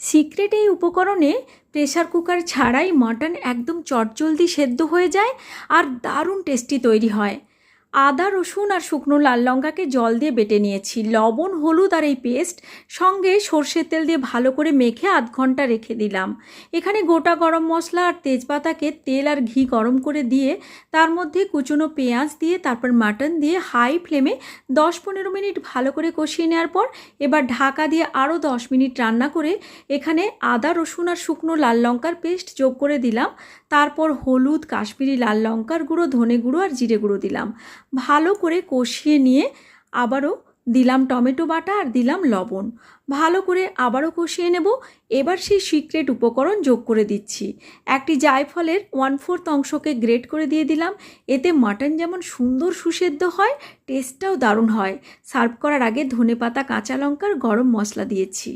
Secret এই উপকরণে pressure cooker ছাড়াই মাটন একদম চটজলদি সেদ্ধ হয়ে যায় আর দারুণ টেস্টি তৈরি হয়। আদা রসুন আর শুকনো লাল লঙ্কাকে জল দিয়ে বেটে নিয়েছি, লবণ হলুদ আর এই পেস্ট সঙ্গে সর্ষের তেল দিয়ে ভালো করে মেখে আধ ঘন্টা রেখে দিলাম। এখানে গোটা গরম মশলা আর তেজপাতাকে তেল আর ঘি গরম করে দিয়ে তার মধ্যে কুচনো পেঁয়াজ দিয়ে তারপর মাটন দিয়ে হাই ফ্লেমে 10-15 মিনিট ভালো করে কষিয়ে নেওয়ার পর এবার ঢাকা দিয়ে আরও 10 মিনিট রান্না করে এখানে আদা রসুন আর শুকনো লাল লঙ্কার পেস্ট যোগ করে দিলাম। তারপর হলুদ, কাশ্মীরি লাল লঙ্কার গুঁড়ো, ধনে গুঁড়ো আর জিরে গুঁড়ো দিলাম। ভালো করে কষিয়ে নিয়ে আবারও দিলাম টমেটো বাটা আর দিলাম লবণ। ভালো করে আবারও কষিয়ে নেব। এবার সেই সিক্রেট উপকরণ যোগ করে দিচ্ছি। একটি জায়ফলের 1/4 অংশকে গ্রেট করে দিয়ে দিলাম। এতে মাটন যেমন সুন্দর সুসেদ্ধ হয়, টেস্টটাও দারুণ হয়। সার্ভ করার আগে ধনেপাতা, কাঁচা লঙ্কার গরম মশলা দিয়েছি।